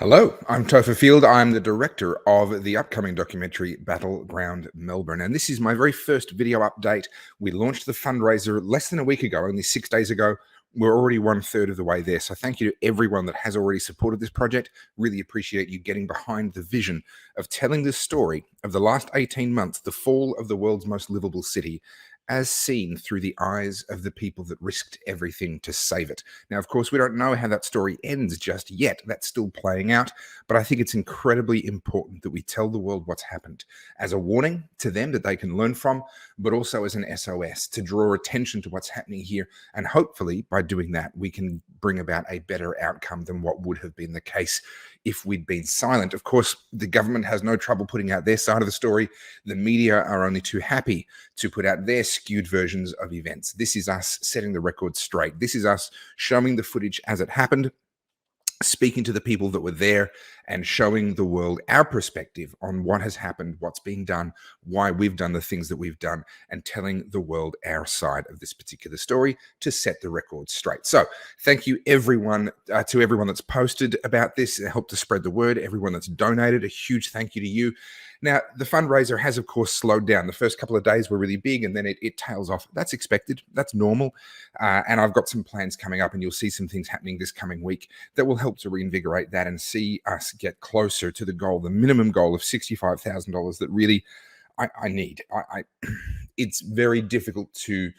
Hello, I'm Topher Field. I'm the director of the upcoming documentary Battleground Melbourne, and this is my very first video update. We launched the fundraiser less than a week ago, only 6 days ago. We're already one third of the way there. So thank you to everyone that has already supported this project. Really appreciate you getting behind the vision of telling the story of the last 18 months, the fall of the world's most livable city, as seen through the eyes of the people that risked everything to save it. Now, of course, we don't know how that story ends just yet. That's still playing out. But I think it's incredibly important that we tell the world what's happened as a warning to them that they can learn from, but also as an SOS to draw attention to what's happening here. And hopefully, by doing that, we can bring about a better outcome than what would have been the case if we'd been silent. Of course, the government has no trouble putting out their side of the story. The media are only too happy to put out their skewed versions of events. This is us setting the record straight. This is us showing the footage as it happened, speaking to the people that were there and showing the world our perspective on what has happened, what's being done, why we've done the things that we've done, and telling the world our side of this particular story to set the record straight. So thank you everyone, to everyone that's posted about this and helped to spread the word, everyone that's donated, a huge thank you to you. Now, the fundraiser has, of course, slowed down. The first couple of days were really big and then it tails off. That's expected. That's normal. And I've got some plans coming up and you'll see some things happening this coming week that will help to reinvigorate that and see us get closer to the goal, the minimum goal of $65,000 that really I need. It's very difficult to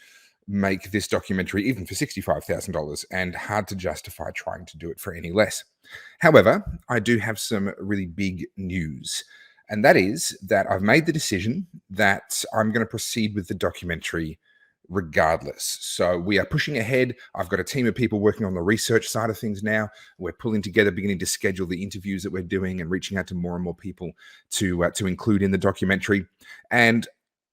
make this documentary even for $65,000 and hard to justify trying to do it for any less. However, I do have some really big news. And that is that I've made the decision that I'm going to proceed with the documentary regardless. So we are pushing ahead. I've got a team of people working on the research side of things now. We're pulling together, beginning to schedule the interviews that we're doing and reaching out to more and more people to include in the documentary. And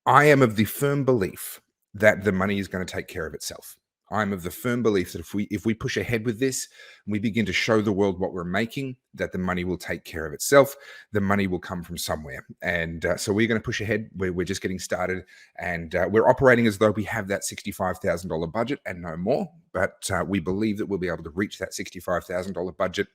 I am of the firm belief that the money is going to take care of itself. I'm of the firm belief that if we push ahead with this, we begin to show the world what we're making, that the money will take care of itself. The money will come from somewhere. And so we're going to push ahead. We're just getting started. And we're operating as though we have that $65,000 budget and no more. But we believe that we'll be able to reach that $65,000 budget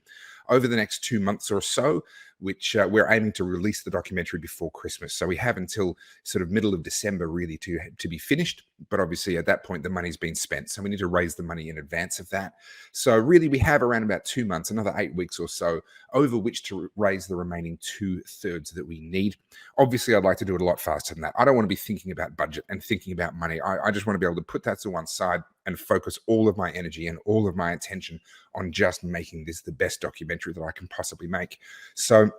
over the next 2 months or so, which we're aiming to release the documentary before Christmas. So we have until sort of middle of December really to be finished. But obviously at that point, the money's been spent. So we need to raise the money in advance of that. So really we have around about 2 months, another 8 weeks or so, over which to raise the remaining 2/3 that we need. Obviously, I'd like to do it a lot faster than that. I don't want to be thinking about budget and thinking about money. I just want to be able to put that to one side and focus all of my energy and all of my attention on just making this the best documentary that I can possibly make. So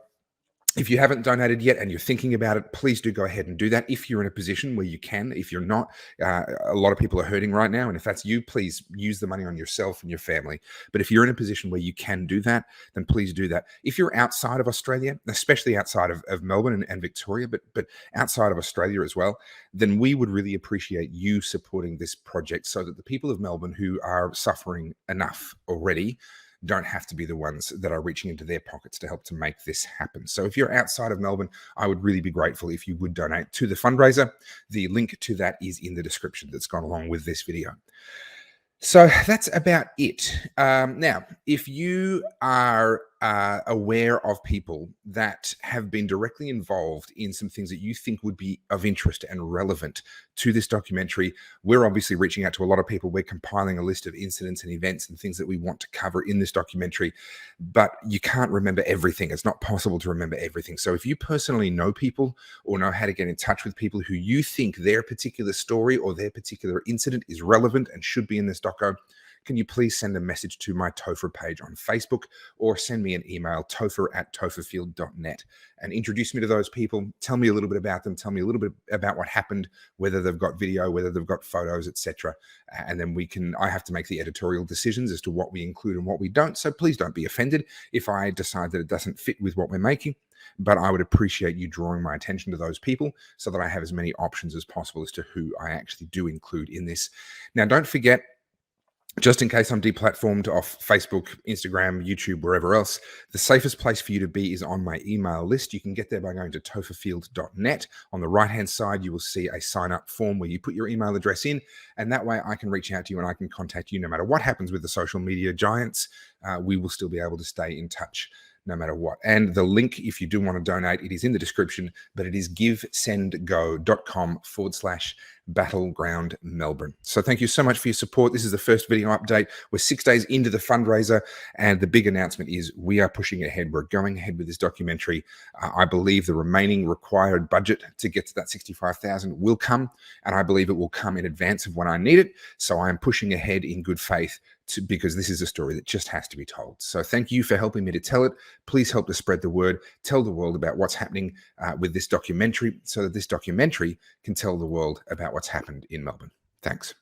if you haven't donated yet and you're thinking about it, please do go ahead and do that if you're in a position where you can. If you're not, a lot of people are hurting right now. And if that's you, please use the money on yourself and your family. But if you're in a position where you can do that, then please do that. If you're outside of Australia, especially outside of Melbourne and Victoria, but outside of Australia as well, then we would really appreciate you supporting this project so that the people of Melbourne who are suffering enough already don't have to be the ones that are reaching into their pockets to help to make this happen. So if you're outside of Melbourne, I would really be grateful if you would donate to the fundraiser. The link to that is in the description that's gone along with this video. So that's about it. Now, if you are aware of people that have been directly involved in some things that you think would be of interest and relevant to this documentary, we're obviously reaching out to a lot of people. We're compiling a list of incidents and events and things that we want to cover in this documentary, but you can't remember everything. It's not possible to remember everything. So if you personally know people or know how to get in touch with people who you think their particular story or their particular incident is relevant and should be in this doco, can you please send a message to my Topher page on Facebook or send me an email, topher@topherfield.net, and introduce me to those people. Tell me a little bit about them. Tell me a little bit about what happened, whether they've got video, whether they've got photos, etc. And then I have to make the editorial decisions as to what we include and what we don't. So please don't be offended if I decide that it doesn't fit with what we're making. But I would appreciate you drawing my attention to those people so that I have as many options as possible as to who I actually do include in this. Now, don't forget, just in case I'm deplatformed off Facebook, Instagram, YouTube, wherever else, the safest place for you to be is on my email list. You can get there by going to topherfield.net. On the right-hand side, you will see a sign-up form where you put your email address in, and that way I can reach out to you and I can contact you no matter what happens with the social media giants. we will still be able to stay in touch no matter what. And the link, if you do want to donate, it is in the description, but it is givesendgo.com/Battleground Melbourne. So thank you so much for your support. This is the first video update. We're 6 days into the fundraiser, and the big announcement is we are pushing ahead. We're going ahead with this documentary. I believe the remaining required budget to get to that 65,000 will come, and I believe it will come in advance of when I need it. So I am pushing ahead in good faith because this is a story that just has to be told. So thank you for helping me to tell it. Please help to spread the word. Tell the world about what's happening with this documentary so that this documentary can tell the world about what's happened in Melbourne. Thanks.